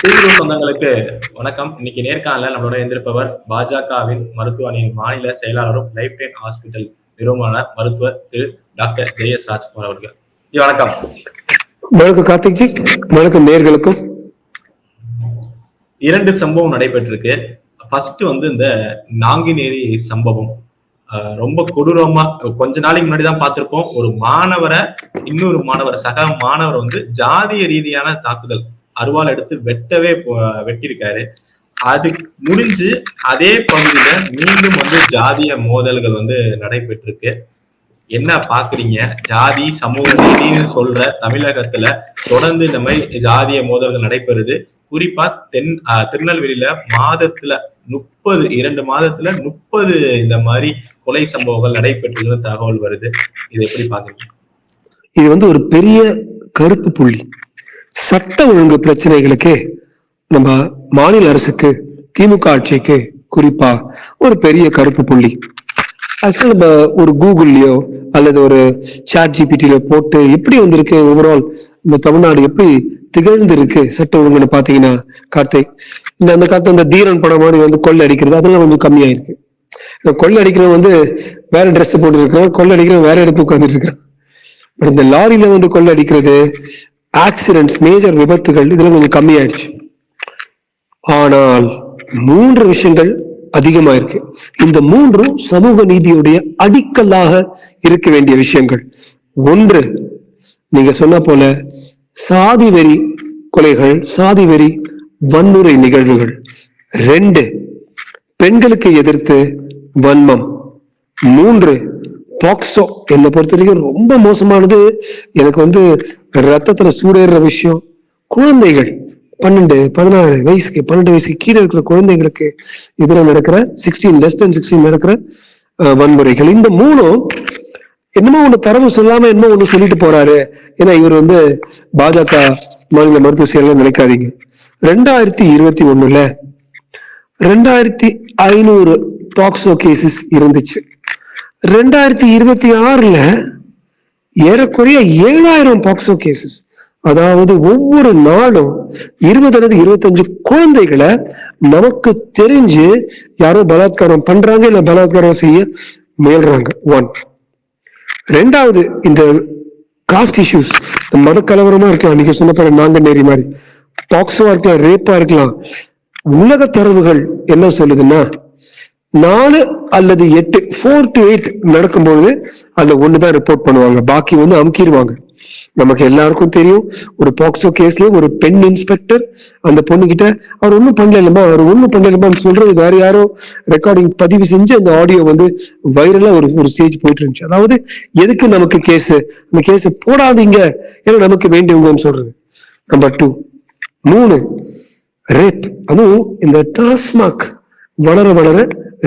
திருக்குறள் சொந்தங்களுக்கு வணக்கம். இன்னைக்கு நேர்காணல நம்மளோட இருந்திருப்பவர் பாஜகவின் மருத்துவ அணியின் மாநில செயலாளரும் லைஃப் லைன் ஹாஸ்பிட்டல் நிறுவன மருத்துவர் திரு டாக்டர் ஜெயஸ் ராஜ்குமார் அவர்கள். வணக்கம். வணக்கம் கார்த்திக்ஜி. வணக்கம் நேர்களுக்கும். 2 சம்பவம் நடைபெற்றிருக்கு. ஃபர்ஸ்ட் இந்த நாங்குநேரி சம்பவம் ரொம்ப கொடூரமா கொஞ்ச நாளைக்கு முன்னாடிதான் பார்த்திருப்போம். ஒரு மாணவரை இன்னொரு மாணவர் சக மாணவர் ஜாதிய ரீதியான தாக்குதல் அருவாள் எடுத்து வெட்டியிருக்காரு. அது முடிஞ்சு அதே பகுதியில மீண்டும் ஜாதிய மோதல்கள் நடைபெற்றிருக்கு. என்ன பாக்குறீங்க? ஜாதி சமூக நீதினு சொல்ற தமிழகத்துல தொடர்ந்து இந்த மாதிரி ஜாதிய மோதல்கள் நடைபெறுது. குறிப்பா திருநெல்வேலியில மாதத்துல 2 மாதத்துல 30 இந்த மாதிரி கொலை சம்பவங்கள் நடைபெற்று தகவல் வருது. இதை எப்படி பாக்குறீங்க? இது ஒரு பெரிய கருப்பு புள்ளி. சட்ட ஒழுங்கு பிரச்சனைகளுக்கு நம்ம மாநில அரசுக்கு, திமுக ஆட்சிக்கு குறிப்பா ஒரு பெரிய கருப்பு புள்ளி. ஆக்சுவலா நம்ம ஒரு கூகுள்லயோ அல்லது ஒரு சாட் ஜிபிடியில போட்டு எப்படி வந்திருக்கு ஓவரால் இந்த தமிழ்நாடு எப்படி திகழ்ந்து இருக்கு சட்ட ஒழுங்குன்னு பாத்தீங்கன்னா, கார்த்திக், அந்த காலத்துல அந்த தீரன் படம் மாதிரி கொள்ளை அடிக்கிறது அதெல்லாம் கொஞ்சம் கம்மியாயிருக்கு. கொள்ளை அடிக்கிறவன் வேற ட்ரெஸ் போட்டு இருக்கிறான், கொள்ளை அடிக்கிறவன் வேற இடத்துக்கு உட்காந்துட்டு இருக்கிறான். பட் இந்த லாரியில கொள்ளை அடிக்கிறது, ஆக்சிடென்ட்ஸ், மேஜர் விபத்துகள் இதெல்லாம் கொஞ்சம் கம்மியாயிடுச்சு. ஆனால் 3 விஷயங்கள் அதிகமா இருக்கு. இந்த 3 சமூக நீதியுடைய அடிக்கல்லாக இருக்க வேண்டிய விஷயங்கள். 1, நீங்க சொன்ன போல சாதி வெறி கொலைகள், சாதி வெறி வன்முறை நிகழ்வுகள். 2, பெண்களுக்கு எதிர்த்து வன்மம். 3, பாக்ஸோ. என்னை பொறுத்த வரைக்கும் ரொம்ப மோசமானது. எனக்கு ரத்தத்துல சூடேற விஷயம், குழந்தைகள் 12 வயசுக்கு கீழே இருக்கிற குழந்தைகளுக்கு எதிராக நடக்கிற 16 நடக்கிற வன்முறைகள். இந்த 3 என்னமோ ஒண்ணு தரவு சொல்லாம என்னமோ ஒண்ணு சொல்லிட்டு போறாரு. ஏன்னா இவர் பாஜக மாநில மருத்துவ செயலர் நினைக்காதீங்க. 2021 2500 பாக்ஸோ கேசஸ் இருந்துச்சு. 2026 ஏறக்குறைய 7000 பாக்ஸோ கேசஸ். அதாவது ஒவ்வொரு நாளும் 20 அல்லது 25 குழந்தைகளை நமக்கு தெரிஞ்சு யாரோ பலாத்காரம் பண்றாங்க, இல்ல பலாத்காரம் செய்ய முயல்றாங்க. 1. 2வது, இந்த காஸ்ட் இஷ்யூஸ், மத கலவரமா இருக்கலாம், நீங்க சொன்ன நாங்குநேரி மாதிரி, பாக்ஸோவா இருக்கலாம், ரேப்பா இருக்கலாம். உலக தரவுகள் என்ன சொல்லுதுன்னா 4 அல்லது 8, 4 to 8 நடக்கும்போது அதுல 1 தான் ரிப்போர்ட் பண்ணுவாங்க, பாக்கி அமுக்கிடுவாங்க. நமக்கு எல்லாருக்கும் தெரியும், ஒரு பாக்ஸோ கேஸ்ல ஒரு பெண் இன்ஸ்பெக்டர் அந்த பொண்ணு கிட்ட அவர் ஒன்னும் பண்ணலமா சொல்றது வேற யாரோ ரெக்கார்டிங் பதிவு செஞ்சு அந்த ஆடியோ வைரலா ஒரு ஸ்டேஜ் போயிட்டு இருந்துச்சு. அதாவது எதுக்கு நமக்கு கேஸ், அந்த கேஸ் போடாதீங்க ஏன்னா நமக்கு வேண்டியவங்கன்னு சொல்றது. நம்பர் 2. 3, ரேப். அதுவும் இந்த டாஸ்மாக் வளர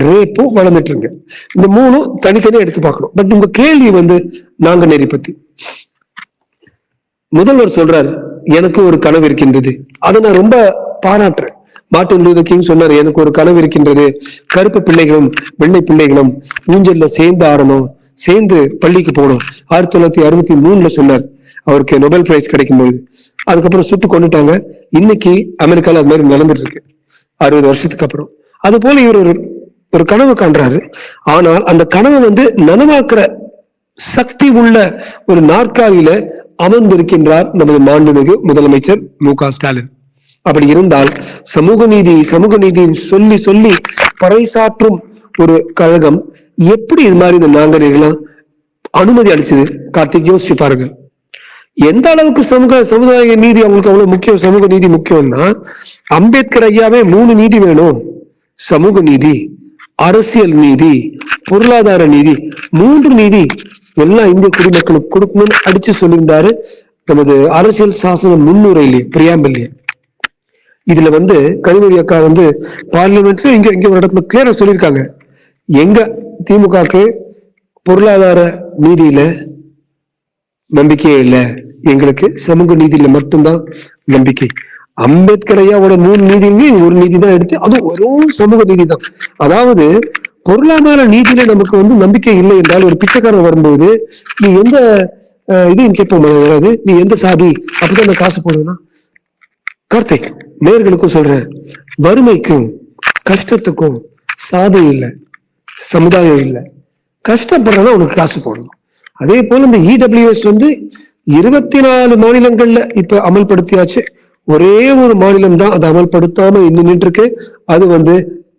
ரேப்பும் வளர்ந்துட்டு இருக்கு. இந்த 3 தனித்தனியா எடுத்து பார்க்கணும். பட் உங்க கேள்வி நாங்குநேரி பத்தி. முதல்வர் சொல்றாரு, எனக்கு ஒரு கனவு இருக்கின்றது. அதை நான் ரொம்ப பாராட்டுறேன். மார்ட்டின் லூதர் கிங் சொன்னாரு, எனக்கு ஒரு கனவு இருக்கின்றது, கருப்பு பிள்ளைகளும் வெள்ளை பிள்ளைகளும் ஊஞ்சல்ல சேர்ந்து ஆடணும், சேர்ந்து பள்ளிக்கு போகணும். 1963 சொன்னார். அவருக்கு நோபல் பிரைஸ் கிடைக்கும்போது. அதுக்கப்புறம் சுட்டு கொண்டுட்டாங்க. இன்னைக்கு அமெரிக்கால அது மாதிரி நடந்துட்டு இருக்கு 60 வருஷத்துக்கு அப்புறம். அது போல இவர் ஒரு கனவு காண்றாரு. ஆனால் அந்த கனவு நனவாக்குற சக்தி உள்ள ஒரு நாற்காலியில அமர்ந்திருக்கின்றார் நமது மாண்புமிகு முதலமைச்சர் மு.க. ஸ்டாலின். அப்படி இருந்தால் சமூக நீதி சொல்லி சொல்லி பறைசாற்றும் ஒரு கழகம் எப்படி இது மாதிரி இந்த நாங்குநேரிலாம் அனுமதி அளிச்சது? கார்த்திக், யோசிச்சு பாருங்க. எந்த அளவுக்கு சமுதாய நீதி அவங்களுக்கு அவ்வளவு முக்கியம், சமூக நீதி முக்கியம்னா, அம்பேத்கர் ஐயாவே 3 நீதி வேணும்: சமூக நீதி, அரசியல் நீதி, பொருளாதார நீதி. 3 நீதி எல்லா இந்திய குடிமக்களுக்கு கொடுக்கணும்னு அடிச்சு சொல்லியிருந்தாரு நமது அரசியல் சாசன முன்னுரையிலே, பிரியாம்பிள்லயே. இதுல கனிமொழி அக்கா பார்லிமெண்ட்ல இங்க ஒரு இடத்துல கிளியரா சொல்லியிருக்காங்க, எங்க திமுகக்கு பொருளாதார நீதியில நம்பிக்கையே இல்லை, எங்களுக்கு சமூக நீதியில மட்டும்தான் நம்பிக்கை. அம்பேத்கர் ஐயாவோட 3 நீதியிலேயே 1 நீதி தான் எடுத்து, அதுவும் வெறும் சமூக நீதி தான். அதாவது பொருளாதார நீதியில நமக்கு நம்பிக்கை இல்லை என்றால், ஒரு பிச்சைக்காரன் வரும்போது நீ எந்த இதையும் கேட்போம், நீ எந்த சாதி, அப்பதான் நான் காசு போடுவேன்னா, கார்த்திக், நேர்களுக்கும் சொல்றேன், வறுமைக்கும் கஷ்டத்துக்கும் சாதி இல்லை, சமுதாயம் இல்லை. கஷ்டப்படுறதா உனக்கு காசு போடணும். அதே போல இந்த இடபிள்யூஎஸ் 24 மாநிலங்கள்ல இப்ப அமல்படுத்தியாச்சு. ஒரே ஒரு மாநிலம் தான் அதை அமல்படுத்தாம இன்னும் நின்று இருக்கு, அது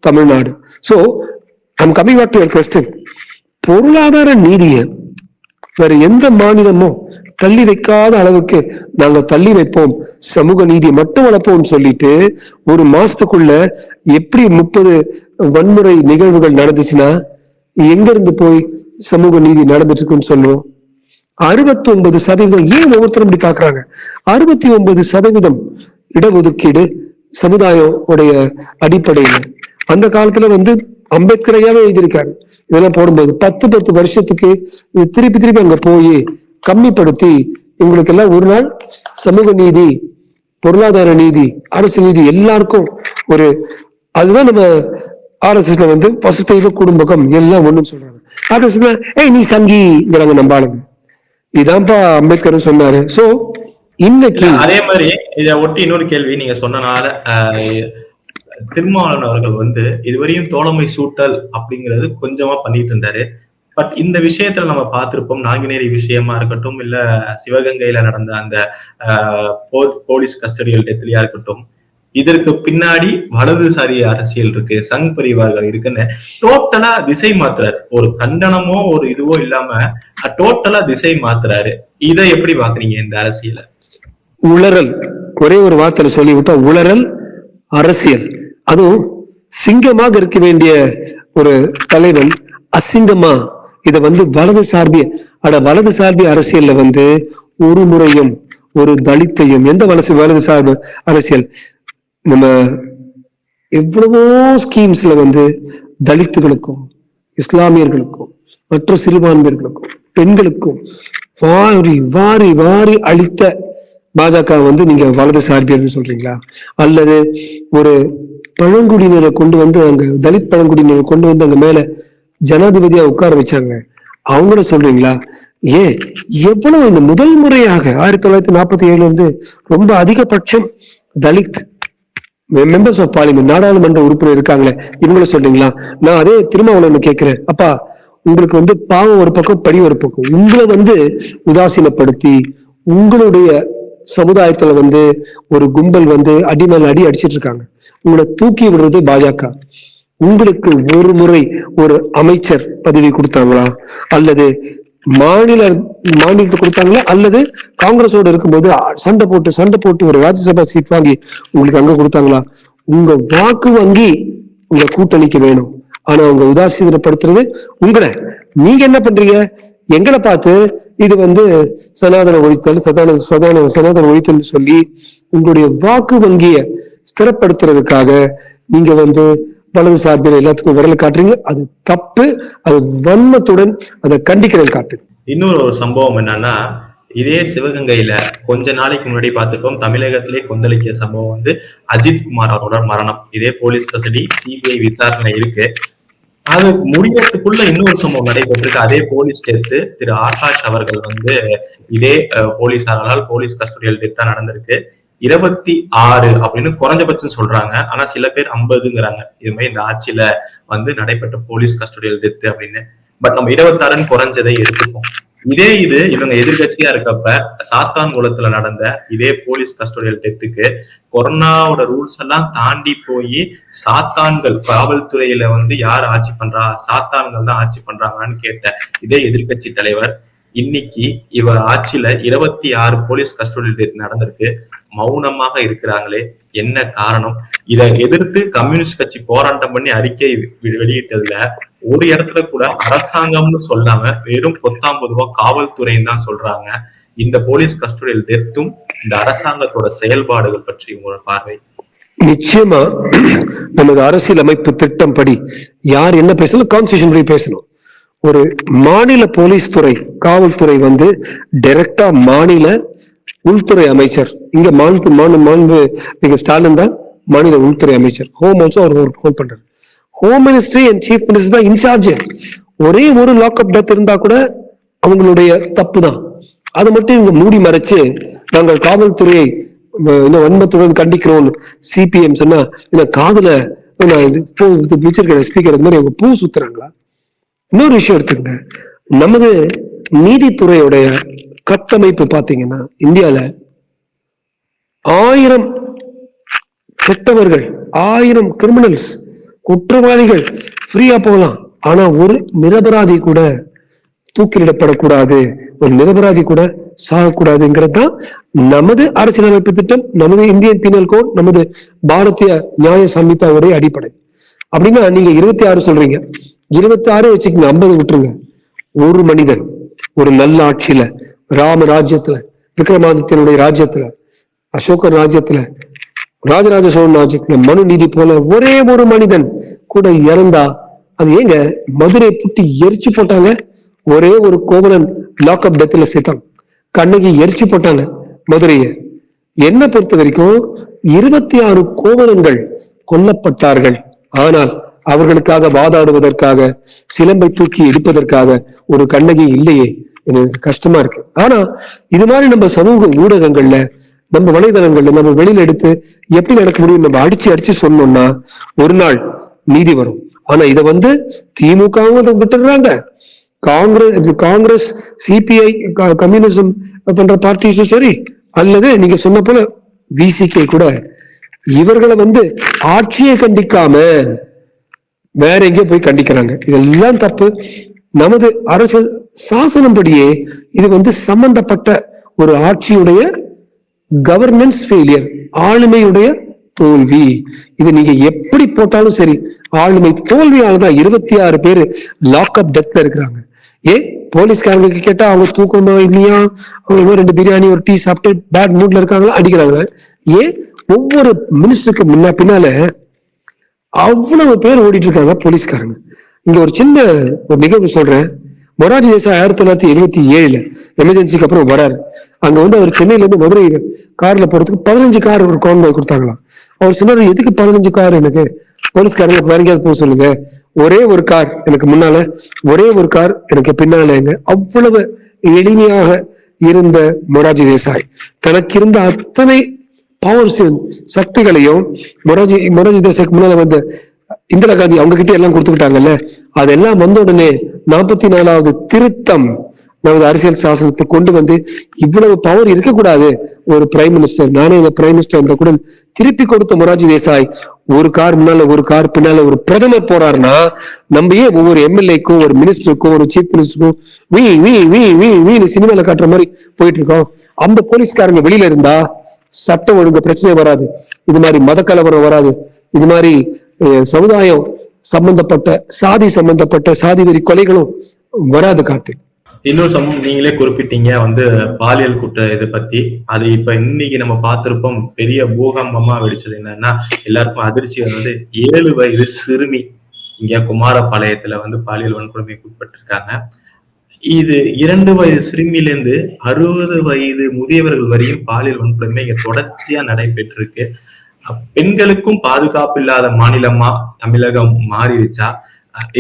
Tamil Nadu. So I'm coming back to your question. பொருளாதார நீதியை வேற எந்த மாநிலமும் தள்ளி வைக்காத அளவுக்கு நாங்க தள்ளி வைப்போம், சமூக நீதி மட்டும் வளர்ப்போம் சொல்லிட்டு ஒரு மாசத்துக்குள்ள எப்படி 30 வன்முறை நிகழ்வுகள் நடந்துச்சுன்னா எங்க இருந்து போய் சமூக நீதி நடந்துட்டு இருக்குன்னு சொல்லுவோம். 69% ஏன் ஒவ்வொருத்தரும் இப்படி பாக்குறாங்க? 69% இடஒதுக்கீடு சமுதாயம் உடைய அடிப்படையில அந்த காலத்துல அம்பேத்கரையாவே எழுதியிருக்காரு. இதெல்லாம் போடும்போது 10 வருஷத்துக்கு திருப்பி அங்க போய் கம்மிப்படுத்தி இவங்களுக்கு எல்லாம் ஒரு நாள் சமூக நீதி, பொருளாதார நீதி, அரசு நீதி எல்லாருக்கும் ஒரு அதுதான் நம்ம RSSல பசுத்தெய்வ குடும்பம் எல்லாம் ஒண்ணுன்னு சொல்றாங்க. RSSல நீ சங்கிங்கிறாங்க நம்ம ஆளுங்க. இதான்ப்பா அம்பேத்கர் சொன்னாரு. சோ இன்னைக்கு அதே மாதிரி இதை ஒட்டி இன்னொரு கேள்வி நீங்க சொன்னனால, திருமாவளவன் அவர்கள் இதுவரையும் தோழமை சூட்டல் அப்படிங்கிறது கொஞ்சமா பண்ணிட்டு இருந்தாரு. பட் இந்த விஷயத்துல நம்ம பார்த்திருப்போம், நாங்குநேரி விஷயமா இருக்கட்டும், இல்ல சிவகங்கையில நடந்த அந்த போலீஸ் கஸ்டடியல் டெத்லயா இருக்கட்டும், இதற்கு பின்னாடி வலதுசாரி அரசியல் இருக்கு, சங் பரிவார்கள் இருக்குன்னு டோட்டலா திசை மாத்துறாரு. ஒரு கண்டனமோ ஒரு இதுவோ இல்லாம டோட்டலா திசை மாத்துறாரு. இதை எப்படி பாக்குறீங்க இந்த அரசியல? உளறல், ஒரே ஒரு வார்த்தையில சொல்லிவிட்டா உளறல் அரசியல். அதுவும் சிங்கமாக இருக்க வேண்டிய ஒரு தலைவன் அசிங்கமா இத வலது சார்பிய அரசியல்ல ஒரு முறையும் ஒரு தலித்தையும் எந்த வலது சார்பு அரசியல் நம்ம எவ்வளவோ ஸ்கீம்ஸ்ல தலித்துகளுக்கும் இஸ்லாமியர்களுக்கும் மற்ற சிறுபான்மையர்களுக்கும் பெண்களுக்கும் வாரி வாரி வாரி அளித்த பாஜக நீங்க வலது சார்பியர்னு சொல்றீங்களா? அல்லது ஒரு பழங்குடியினரை கொண்டு அங்க தலித் பழங்குடியினரை கொண்டு அங்க மேல ஜனாதிபதியா உட்கார வச்சாங்க, அவங்கள சொல்றீங்களா? எவ்வளவு இந்த முதல் முறையாக 1947 ரொம்ப அதிகபட்சம் தலித் மெம்பர்ஸ் ஆஃப் பார்லிமெண்ட், நாடாளுமன்ற உறுப்பினர் இருக்காங்களே, இவங்கள சொல்றீங்களா? நான் அதே திருமாவளவன் கேட்கிறேன், அப்பா உங்களுக்கு பாவம் ஒரு பக்கம் படி ஒரு பக்கம், உங்களை உதாசீனப்படுத்தி உங்களுடைய சமுதாயத்துல ஒரு கும்பல் அடி மேல அடி அடிச்சிட்டு இருக்காங்க. உங்களை தூக்கி விடுறது பாஜக. உங்களுக்கு ஒரு முறை ஒரு அமைச்சர் பதவி கொடுத்தாங்களா? அல்லது மாநிலத்தை கொடுத்தாங்களா? அல்லது காங்கிரஸோட இருக்கும்போது சண்டை போட்டு ஒரு ராஜ்யசபா சீட் வாங்கி உங்களுக்கு அங்க கொடுத்தாங்களா? உங்க வாக்கு வங்கி உங்க கூட்டணிக்கு வேணும், ஆனா உங்க உதாசீனப்படுத்துறது உங்களை. நீங்க என்ன பண்றீங்க? எங்களை பார்த்து இது சனாதன ஒழித்தல் சனாதன ஒழித்தல் சொல்லி உங்களுடைய வாக்கு வங்கிய ஸ்திரப்படுத்துறதுக்காக நீங்க வலது சார்பில் எல்லாத்துக்கும் விரல் காட்டுறீங்க. அது தப்பு. அது வன்மத்துடன் அதை கண்டிக்கிறேன். காட்டு இன்னொரு ஒரு சம்பவம் என்னன்னா, இதே சிவகங்கையில கொஞ்ச நாளைக்கு முன்னாடி பார்த்துப்போம், தமிழகத்திலே கொந்தளிக்கிய சம்பவம் அஜித் குமார் அவரோட மரணம். இதே போலீஸ் கஸ்டடி, சிபிஐ விசாரணை இருக்கு. அது முடியறதுக்குள்ள இன்னொரு சம்பவம் நடைபெற்றிருக்கு. அதே போலீஸ் டெத்து, திரு ஆகாஷ் அவர்கள் இதே போலீஸாரால் போலீஸ் கஸ்டடியல் டெத்தா நடந்திருக்கு. 26 அப்படின்னு குறைஞ்சபட்சம் சொல்றாங்க, ஆனா சில பேர் 50ங்கிறாங்க. இது மாதிரி இந்த ஆட்சியில நடைபெற்ற போலீஸ் கஸ்டடியல் டெத்து அப்படின்னு. பட் நம்ம 26 குறைஞ்சதை எடுத்துப்போம். இது இவங்க எதிர்கட்சியா இருக்கப்ப சாத்தான்குளத்துல நடந்த இதே போலீஸ் கஸ்டோடியல் டெத்துக்கு கொரோனாவோட ரூல்ஸ் எல்லாம் தாண்டி போய் சாத்தான்கள் காவல்துறையில யார் ஆட்சி பண்றா, சாத்தான்கள் தான் ஆட்சி பண்றாங்கன்னு கேட்ட இதே எதிர்கட்சி தலைவர் இன்னைக்கு இவர் ஆட்சியில 26 போலீஸ் கஸ்டோடியல் டெத் நடந்திருக்கு, மௌனமாக இருக்கிறாங்களே, என்ன காரணம்? இதை எதிர்த்து கம்யூனிஸ்ட் கட்சி போராட்டம் பண்ணி அறிக்கை வெளியிட்டதுல ஒரு இடத்துல கூட அரசாங்கம்னு சொல்லாம வெறும் 19 காவல்துறைன்னு தான் சொல்றாங்க. இந்த போலீஸ் கஸ்டோடியல் டெத்தும் இந்த அரசாங்கத்தோட செயல்பாடுகள் பற்றி உங்களோட பார்வை? நிச்சயமா நமது அரசியல் அமைப்பு திட்டம் படி யார் என்ன பேசணும், கான்ஸ்டிடியூஷன் படி பேசணும். ஒரு மாநில போலீஸ் துறை, காவல்துறை டைரக்டா மாநில உள்துறை அமைச்சர், இங்க மாண்பு ஸ்டாலின் தான் மாநில உள்துறை அமைச்சர். ஹோம் ஆல்சோ அவர் ஹோல்ட் பண்றாரு. Home ministry and chief minister தான் இன்சார்ஜ். ஒரே ஒரு லாக்அப் டெத் இருந்தா கூட அவங்களுடைய தப்பு தான். அதை மட்டும் இவங்க மூடி மறைச்சு நாங்கள் காவல்துறையை இன்னும் வன்மத்துடன் கண்டிக்கிறோம் சிபிஎம் சொன்னா காதுல நான் இது வச்சிருக்கேன் ஸ்பீக்கர் இது மாதிரி அவங்க பூ சுத்துறாங்களா? இன்னொரு விஷயம் எடுத்துங்க, நமது நீதித்துறையுடைய கட்டமைப்பு பாத்தீங்கன்னா இந்தியால 1000 கெட்டவர்கள் 1000 கிரிமினல்ஸ் குற்றவாளிகள் ஃப்ரீயா போகலாம். ஆனா ஒரு நிரபராதி கூட தூக்கிலிடப்படக்கூடாது, ஒரு நிரபராதி கூட சாகக்கூடாதுங்கிறது தான் நமது அரசியலமைப்பு திட்டம், நமது இந்தியன் பீனல் கோட், நமது பாரதிய நியாய சம்ஹிதாவுடைய அடிப்படை. அப்படின்னா நீங்க 26 சொல்றீங்க, 26 வச்சுக்கோங்க, 50 விட்டுருங்க. ஒரு மனிதன் ஒரு நல்ல ஆட்சியில, ராம ராஜ்யத்துல, விக்ரமாதித்யனுடைய ராஜ்யத்துல, அசோகர் ராஜ்யத்துல, ராஜராஜ சோழன் ராஜ்யத்துல, மனு நீதி போல ஒரே ஒரு மனிதன் கூட இறந்தா அது ஏங்க மதுரை புட்டி எரிச்சு போட்டாங்க? ஒரே ஒரு கோவலன் லாக்அப் டெத்ல சேர்த்தான், கண்ணகி எரிச்சு போட்டாங்க மதுரைய. என்ன பொறுத்த வரைக்கும் 26 கோவலன்கள் கொல்லப்பட்டார்கள். ஆனால் அவர்களுக்காக வாதாடுவதற்காக, சிலம்பை தூக்கி எடுப்பதற்காக ஒரு கண்ணகி இல்லையே. எனக்கு கஷ்டமா இருக்கு. ஆனா இது மாதிரி நம்ம சமூக ஊடகங்கள்ல, நம்ம வலைதளங்கள்ல நம்ம வெளியில எடுத்து எப்படி நடக்க முடியும் நம்ம அடிச்சு சொன்னோம்னா ஒரு நாள் நீதி வரும். ஆனா இதை திமுகவும் விட்டுடுறாங்க, காங்கிரஸ் சிபிஐ கம்யூனிசம் பண்ற பார்ட்டிஸும் சரி, அல்லது நீங்க சொன்ன போல விசிகே கூட இவர்களை ஆட்சியை கண்டிக்காம வேற எங்கேயோ போய் கண்டிக்கிறாங்க. இதெல்லாம் தப்பு. நமது அரசு சாசனம் படியே இது சம்பந்தப்பட்ட ஒரு ஆட்சியுடைய கவர்னன்ஸ் ஃபெயிலியர், ஆளுமையுடைய தோல்வி. இது நீங்க எப்படி போட்டாலும் சரி, ஆளுமை தோல்வியாலதான் 26 பேரு லாக்அப் டெத்ல இருக்கிறாங்க. போலீஸ்காரங்க கேட்டா அவங்க தூக்கமா இல்லையா, அவங்க 2 பிரியாணி ஒரு டீ சாப்பிட்டு பேட் மூட்ல இருக்காங்களா அடிக்கிறாங்க. ஒவ்வொரு மினிஸ்டருக்கு பின்னால அவ்வளவு பேர் ஓடிட்டு இருக்காங்க போலீஸ்காரங்க. இங்க ஒரு சின்ன ஒரு நிகழ்வு சொல்றேன். மொரார்ஜி தேசாய் 1977 எமர்ஜென்சிக்கு அப்புறம் வராரு. அங்க அவர் சென்னையில இருந்து மதுரை கார்ல போறதுக்கு 15 கார் ஒரு கான்வாய் கொடுத்தாங்களாம். அவர் சொன்னாரு, எதுக்கு 15 கார்? எனக்கு போலீஸ்காரங்க வேற எங்கேயாவது போக சொல்லுங்க, ஒரே ஒரு கார் எனக்கு முன்னால, ஒரே ஒரு கார் எனக்கு பின்னாலங்க. அவ்வளவு எளிமையாக இருந்த மொரார்ஜி தேசாய் தனக்கு இருந்த அத்தனை பவர்ஸ் சக்திகளையும் மொரார்ஜி தேசாய்க்கு முன்னால இந்திரா காந்தி அவங்க கிட்ட எல்லாம் கொடுத்துக்கிட்டாங்கல்ல. அதெல்லாம் வந்த உடனே 44வது திருத்தம் நமது அரசியல் சாசனத்தை கொண்டு இவ்வளவு பவர் இருக்கக்கூடாது ஒரு பிரைம் மினிஸ்டர், நானே இந்த பிரைம் மினிஸ்டர் அந்த கூட திருப்பி கொடுத்த மொரார்ஜி தேசாய் ஒரு கார் முன்னால ஒரு கார் பின்னால ஒரு பிரதமர் போறாருன்னா நம்ம ஏன் ஒவ்வொரு எம்எல்ஏக்கும் ஒரு மினிஸ்டருக்கும் ஒரு சீஃப் மினிஸ்டருக்கும் வீ சினிமால காட்டுற மாதிரி போயிட்டு இருக்கோம்? அந்த போலீஸ்காரங்க வெளியில இருந்தா சட்டம் ஒழுங்கு பிரச்சனை வராது, இது மாதிரி மத கலவரம் வராது, இது மாதிரி சமுதாயம் சம்பந்தப்பட்ட சாதி வெறி கொலைகளும் வராது. கார்த்திக், இன்னொரு சம்பவம் நீங்களே குறிப்பிட்டீங்க பாலியல் குற்ற இதை பத்தி. அது இப்ப இன்னைக்கு நம்ம பார்த்திருப்போம், பெரிய பூகம்பமா வெடிச்சது. என்னன்னா எல்லாருக்கும் அதிர்ச்சி 7 வயது சிறுமி இங்க குமாரபாளையத்துல பாலியல் வன்கொடுமைக்கு உட்பட்டிருக்காங்க. இது 2 வயது சிறுமியிலிருந்து 60 வயது முதியவர்கள் வரையும் பாலியல் வன்கொடுமை இங்க தொடர்ச்சியா நடைபெற்றிருக்கு. பெண்களுக்கும் பாதுகாப்பு இல்லாத மாநிலமா தமிழகம் மாறிடுச்சா?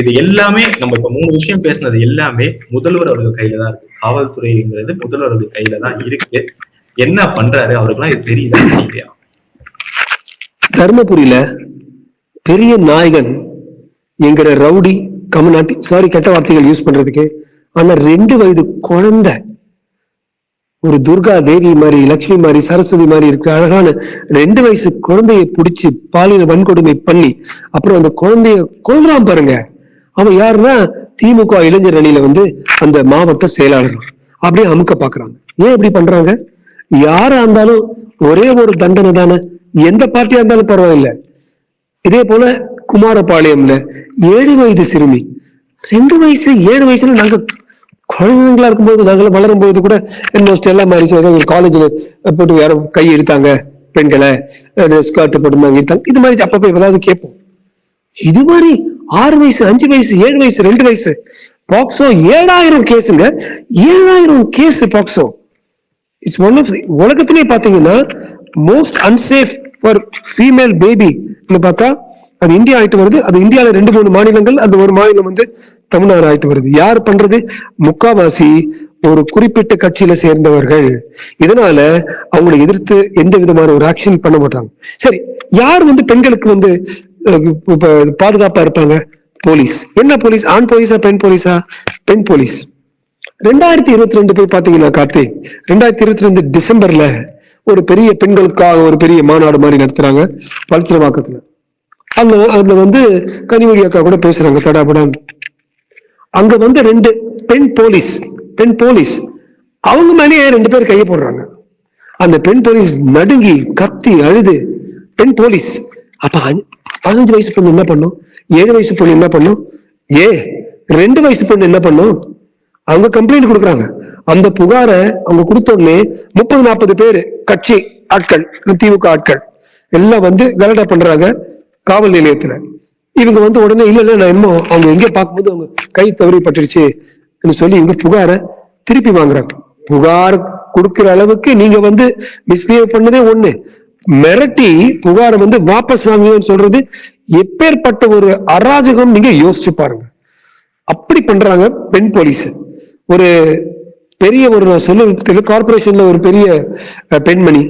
இது எல்லாமே நம்ம இப்ப 3 விஷயம் பேசினது எல்லாமே முதல்வர் அவர்கள் கையில தான் இருக்கு. காவல்துறைங்கிறது முதல்வர் அவர்கள் கையில தான் இருக்கு. என்ன பண்றாரு அவருக்குலாம் இது தெரியுதா? இல்லையா? தர்மபுரியில பெரிய நாயகன் என்கிற ரவுடி கம்நாட்டி, சாரி கெட்ட வார்த்தைகள் யூஸ் பண்றதுக்கு, ஆனா 2 வயது குழந்தை, ஒரு துர்கா தேவி மாதிரி, லட்சுமி மாதிரி, சரஸ்வதி மாதிரி இருக்கிற அழகான 2 வயசு குழந்தைய பிடிச்சி பாலியல் வன்கொடுமை பண்ணி அப்புறம் அந்த குழந்தைய கொல்றான் பாருங்க. அவன் யாருன்னா திமுக இளைஞர் அணியில அந்த மாவட்ட செயலாளர். அப்படியே அமுக்க பாக்குறாங்க. ஏன் இப்படி பண்றாங்க? யாரா இருந்தாலும் ஒரே ஒரு தண்டனை தானே, எந்த பார்ட்டியா இருந்தாலும் பரவாயில்ல. இதே போல குமாரபாளையம்ல 7 வயது சிறுமி, 2 வயசு 7 வயசுல நாங்க குழந்தைங்களா இருக்கும்போது, நாங்களும் வளரும் போது கூட எல்லாம் மாதிரி காலேஜ்ல போட்டு யாரும் கை எடுத்தாங்க, பெண்களை ஸ்கர்ட் போட்டு எடுத்தாங்க. இது மாதிரி அப்பப்ப ஏதாவது கேட்போம். இது மாதிரி 6 வயசு 5 வயசு 7 வயசு 2 வயசு பாக்ஸோ 7000 கேஸுங்க. 7000 கேஸ் பாக்ஸோ. இட்ஸ் ஒன் ஆஃப் உலகத்திலே பாத்தீங்கன்னா most unsafe for female baby பார்த்தா அது இந்தியா ஆயிட்டு வருது. அது இந்தியாவில 2-3 மாநிலங்கள், அந்த ஒரு மாநிலம் தமிழ்நாடு ஆயிட்டு வருது. யார் பண்றது? முக்காவாசி ஒரு குறிப்பிட்ட கட்சியில சேர்ந்தவர்கள். இதனால அவங்களை எதிர்த்து எந்த விதமான ஒரு ஆக்ஷன் பண்ண மாட்டாங்க. சரி, யார் வந்து பெண்களுக்கு வந்து இப்ப பாதுகாப்பா இருப்பாங்க? போலீஸ். என்ன போலீஸ்? ஆண் போலீஸா பெண் போலீஸா? பெண் போலீஸ். 2022 போய் பாத்தீங்கன்னா கார்த்திக், 2022 டிசம்பர்ல ஒரு பெரிய பெண்களுக்காக ஒரு பெரிய மாநாடு மாதிரி நடத்துறாங்க வளர்ச்சிவாக்கத்துல. அதுல வந்து கனிமொழி அக்கா கூட பேசுறாங்க தடாபடான்னு. அங்க வந்து 2 பெண் போலீஸ் அவங்க மேலேயே 2 பேர் கைய போடுறாங்க. அந்த பெண் போலீஸ் நடுங்கி கத்தி அழுது, பெண் போலீஸ் அப்ப 15 வயசு பொண்ணு என்ன பண்ணும்? 7 வயசு பொண்ணு என்ன பண்ணும்? 2 வயசு பொண்ணு என்ன பண்ணும்? அவங்க கம்ப்ளைண்ட் கொடுக்குறாங்க. அந்த புகாரை அவங்க கொடுத்த உடனே 30-40 பேரு கட்சி ஆட்கள், திமுக ஆட்கள் எல்லாம் வந்து கலாட்டா பண்றாங்க காவல் நிலையத்துல. இவங்க வந்து உடனே இல்ல நான் என்னமோ அவங்க எங்க பார்க்கும்போது அவங்க கை தவறி பட்டுருச்சு சொல்லி இவங்க புகாரை திருப்பி வாங்குறாங்க. புகார் கொடுக்கிற அளவுக்கு நீங்க வந்து மிஸ்பிஹேவ் பண்ணதே ஒண்ணு, மிரட்டி புகாரை வந்து வாபஸ் வாங்குன்னு சொல்றது எப்பேற்பட்ட ஒரு அராஜகம் நீங்க யோசிச்சு பாருங்க. அப்படி பண்றாங்க பெண் போலீஸ். ஒரு பெரிய ஒரு சொல்ல கார்பரேஷன்ல ஒரு பெரிய பெண்மணி,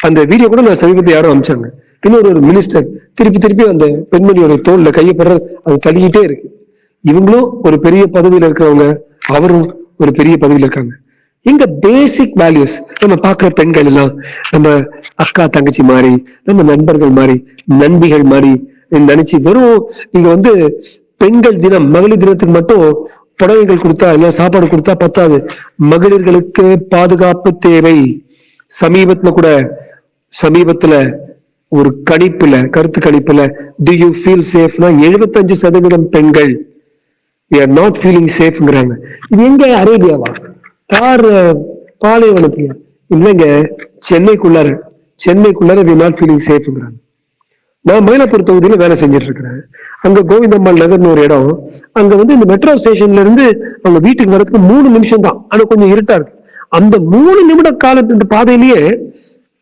அந்த வீடியோ கூட நான் சமீபத்தில் யாரும் அனுப்பிச்சாங்க. இன்னொரு மினிஸ்டர் திருப்பி அந்த பெண்மணியோட தோல்ல கையப்படுற அது தள்ளிக்கிட்டே இருக்கு. இவங்களும் ஒரு பெரிய பதவியில இருக்கிறவங்க, அவரும் ஒரு பெரிய பதவியில இருக்காங்க. எங்க பேசிக் வேல்யூஸ் நம்ம பாக்குற பெண்கள் எல்லாம் நம்ம அக்கா தங்கச்சி மாதிரி, நம்ம நண்பர்கள் மாதிரி, நண்பிகள் மாதிரி நினைச்சு வெறும் நீங்க வந்து பெண்கள் தினம் மகளிர் தினத்துக்கு மட்டும் புடவைகள் கொடுத்தா இல்ல சாப்பாடு கொடுத்தா பத்தாது. மகளிர்களுக்கு பாதுகாப்பு தேவை. சமீபத்துல ஒரு கருத்து கணிப்புல do you feel safe 75% பெண்கள் we are not feeling safe-ங்கறாங்க. இது எங்க? அரேபியாவா? பாலைவனத்தியா? இல்லைங்க, சென்னைக்குள்ளார we are not feeling safe-ங்கறாங்க. நான் மயிலாப்பூர் தொகுதியில வேலை செஞ்சுட்டு இருக்கிறேன். அங்க கோவிந்தம்மாள் நகர்னு ஒரு இடம். அங்க வந்து இந்த மெட்ரோ ஸ்டேஷன்ல இருந்து அவங்க வீட்டுக்கு வரதுக்கு 3 நிமிஷம் தான். ஆனா கொஞ்சம் இருட்டா இருக்கு. அந்த 3 நிமிட காலத்து இந்த பாதையிலேயே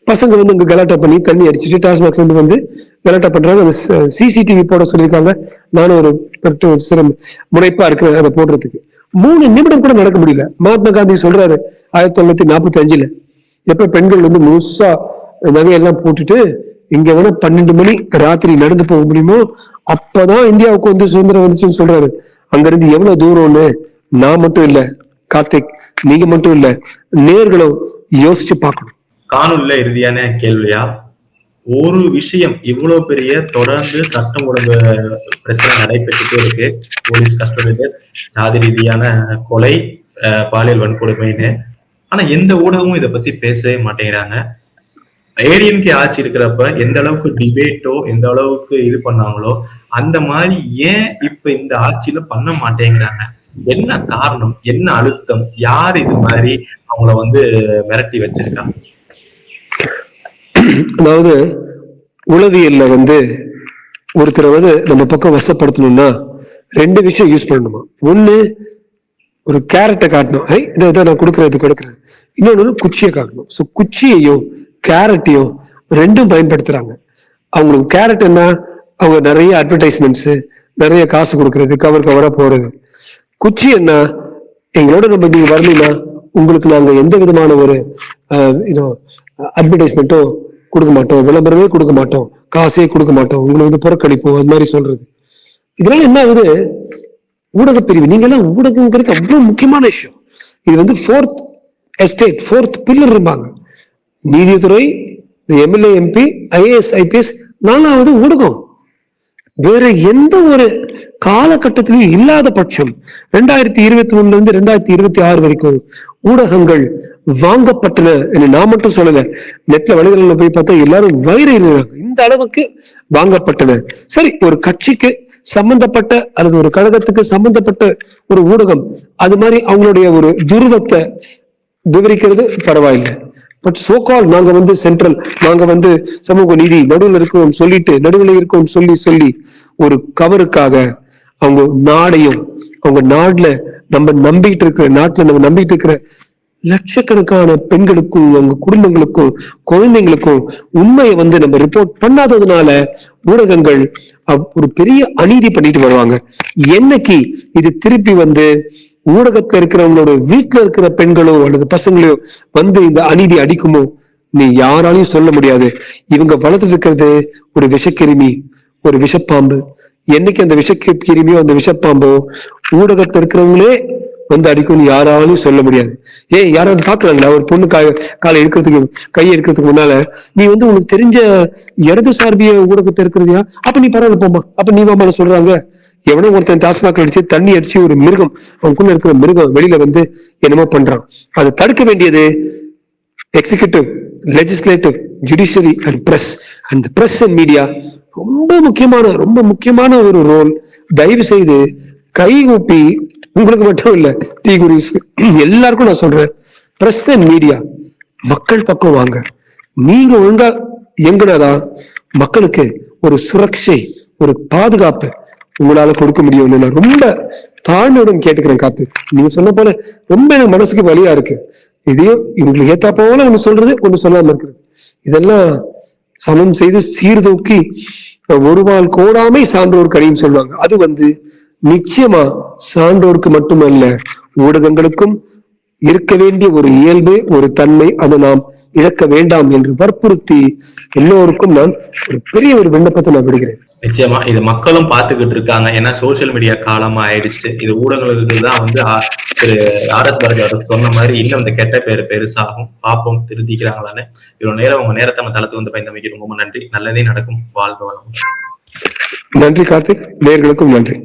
பசங்க வந்து அங்க கலாட்டா பண்ணி தண்ணி அடிச்சுட்டு டாஸ்மாக்ல வந்து கலாட்டா பண்றாங்க. அந்த சிசிடிவி போட சொல்லியிருக்காங்க. நானும் ஒரு முனைப்பா இருக்கிறேன் அதை போடுறதுக்கு. 3 நிமிடம் கூட நடக்க முடியல. மகாத்மா காந்தி சொல்றாரு 1945 எப்ப பெண்கள் வந்து முழுசா நகையெல்லாம் போட்டுட்டு இங்க வேணா 12 மணி ராத்திரி நடந்து போக முடியுமோ அப்பதான் இந்தியாவுக்கு வந்து சுதந்திரம் வந்துச்சுன்னு சொல்றாரு. அங்க இருந்து எவ்வளவு தூரம்னு நான் மட்டும் இல்ல கார்த்திக், நீங்க மட்டும் இல்ல, நேர்களும் யோசிச்சு பார்க்கணும். காணொலியில இறுதியான கேள்வியா, ஒரு விஷயம் இவ்வளவு பெரிய தொடர்ந்து சட்டம் ஒழுங்கு பிரச்சனை நடைபெற்றுட்டே இருக்கு, போலீஸ் கஸ்டடியில ஜாதி ரீதியான கொலை, பாலியல் வன்கொடுமைன்னு, ஆனா எந்த ஊடகமும் இதை பத்தி பேசவே மாட்டேங்கிறாங்க. ஏடிஎம்கே ஆட்சி இருக்கிறப்ப எந்த அளவுக்கு டிபேட்டோ எந்த அளவுக்கு இது பண்ணாங்களோ அந்த மாதிரி ஏன் இப்ப இந்த ஆட்சியில பண்ண மாட்டேங்கிறாங்க? என்ன காரணம்? என்ன அழுத்தம்? யார் இது மாதிரி அவங்கள வந்து மிரட்டி வச்சிருக்காங்க? அதாவது உளவியல்ல வந்து ஒருத்தரை வந்து நம்ம பக்கம் வசப்படுத்தணும்னா 2 விஷயம் யூஸ் பண்ணணுமா. ஒண்ணு ஒரு கேரட்டை காட்டணும், இதை நான் கொடுக்குறேன். இன்னொன்னு குச்சியை காட்டணும். ஸோ குச்சியையும் கேரட்டையும் 2ம் பயன்படுத்துறாங்க. அவங்களுக்கு கேரட் என்ன, அவங்க நிறைய அட்வர்டைஸ்மெண்ட்ஸ், நிறைய காசு கொடுக்கறது, கவரா போறது. குச்சி என்ன, எங்களோட நம்ம நீங்க வரணும்னா உங்களுக்கு நாங்க எந்த விதமான ஒரு அட்வர்டைஸ்மெண்ட்டோ கொடுக்க மாட்டோம், விளம்பரமே கொடுக்க மாட்டோம், காசே கொடுக்க மாட்டோம், உங்களை வந்து புறக்கணிப்போம், அது மாதிரி சொல்றது. இதனால என்ன ஆகுது? ஊடகப்பிரிவு, நீங்க எல்லாம் ஊடகங்கிறது அவ்வளவு முக்கியமான விஷயம். இது வந்து 4th எஸ்டேட், 4th பில்லர் இருப்பாங்க. நீதித்துறை, எம்எல்ஏ, எம்பி, ஐஏஎஸ், ஐபிஎஸ், 4வது ஊடகம். வேற எந்த ஒரு காலகட்டத்திலும் இல்லாத பட்சம் 2021 இருந்து 2026 வரைக்கும் ஊடகங்கள் வாங்கப்பட்டன. நான் மட்டும் சொல்லல, நெட்ல வலைதளங்கள்ல போய் பார்த்தா எல்லாரும் வைரறாங்க. இந்த அளவுக்கு வாங்கப்பட்டன. சரி, ஒரு கட்சிக்கு சம்பந்தப்பட்ட அல்லது ஒரு கழகத்துக்கு சம்பந்தப்பட்ட ஒரு ஊடகம் அது மாதிரி அவங்களுடைய ஒரு துருவத்தை விவரிக்கிறது பரவாயில்லை. பட் சோகால் நாங்க வந்து சென்ட்ரல், நாங்க வந்து சமூக நீதி நடுவில் இருக்கோம் சொல்லிட்டு, நடுவில் இருக்கோம் சொல்லி ஒரு கவருக்காக அவங்க நாடையும், அவங்க நாட்டுல நம்ம நம்பிட்டு இருக்கிற லட்சக்கணக்கான பெண்களுக்கும் அவங்க குடும்பங்களுக்கும் குழந்தைங்களுக்கும் உண்மையை வந்து நம்ம ரிப்போர்ட் பண்ணாததுனால ஊடகங்கள் ஒரு பெரிய அநீதி பண்ணிட்டு வருவாங்க. என்னைக்கு இது திருப்பி வந்து ஊடகத்துல இருக்கிறவங்களோட வீட்டுல இருக்கிற பெண்களோ அல்லது பசங்களையோ வந்து இந்த அநீதி அடிக்குமோ, நீ யாராலையும் சொல்ல முடியாது. இவங்க வளர்த்துட்டு இருக்கிறது ஒரு விஷக்கிருமி, ஒரு விஷப்பாம்பு. என்னைக்கு அந்த விஷக்கிருமியோ அந்த விஷப்பாம்போ ஊடகத்துல இருக்கிறவங்களே வந்து அடிக்கும்னு யாராலையும் சொல்ல முடியாது. யாராவது பாக்குறாங்களா? ஒரு பொண்ணு காலை எடுக்கிறதுக்கு, கையை எடுக்கிறதுக்கு முன்னால நீ வந்து உனக்கு தெரிஞ்ச இடது சார்பிய ஊடகத்தை இருக்கிறதியா, அப்ப நீ பரவாயில்ல போமா, அப்ப நீ மாமா சொல்றாங்க. எவனோ ஒருத்தன் டாஸ்மாக் அடிச்சு தண்ணி அடிச்சு ஒரு மிருகம், அவனுக்குள்ள இருக்கிற மிருகம் வெளியில வந்து என்னமோ பண்றான். அதை தடுக்க வேண்டியது executive, legislative, judiciary and press. And press and media ரொம்ப முக்கியமான ஒரு ரோல். தயவு செய்து கை கூப்பி, உங்களுக்கு மட்டும் இல்ல, டீ குரீஸ் எல்லாருக்கும் நான் சொல்றேன், பிரஸ் அண்ட் மீடியா மக்கள் பக்கம் வாங்க. நீங்க ஒழுங்கா இயங்குனாதான் மக்களுக்கு ஒரு சுரக்ஷை, ஒரு பாதுகாப்பு உங்களால கொடுக்க முடியும்னு நான் ரொம்ப தாழ்மையுடன் கேட்டுக்கிறேன். காத்து, நீங்க சொன்ன போல ரொம்ப எனக்கு மனசுக்கு வலியா இருக்கு. இதையும் இவங்களுக்கு ஏத்தா போல ஒண்ணு சொல்றது, ஒண்ணு சொல்லாம இருக்கிறது, இதெல்லாம் சமம் செய்து சீர்தூக்கி ஒரு வாழ் கோடாமை சான்றோர் கடின்னு சொல்லுவாங்க. அது வந்து நிச்சயமா சான்றோருக்கு மட்டுமல்ல, ஊடகங்களுக்கும் இருக்க வேண்டிய ஒரு இயல்பு, ஒரு தன்மை. அதை நாம் இழக்க வேண்டாம் என்று வற்புறுத்தி எல்லோருக்கும் நான் ஒரு பெரிய ஒரு விண்ணப்பத்தை நான் விடுகிறேன். நிச்சயமா இது மக்களும் பார்த்துக்கிட்டு இருக்காங்க. ஏன்னா சோசியல் மீடியா காலமா ஆயிடுச்சு. இது ஊடகங்களுக்கு தான் வந்து திரு ஆர்.எஸ். பாரதி அவர்கள் சொன்ன மாதிரி இன்னும் இந்த கெட்ட பேரு பெருசாகும். பார்ப்போம் திருத்திக்கிறாங்களான்னு. இவ்வளவு நேரம் உங்க நேரத்தை நம்ம தளத்து வந்து பயந்தமைக்கு ரொம்ப நன்றி. நல்லதே நடக்கும். வாழ்க வளமுடன். நன்றி கார்த்திக், நேயர்களுக்கும் நன்றி.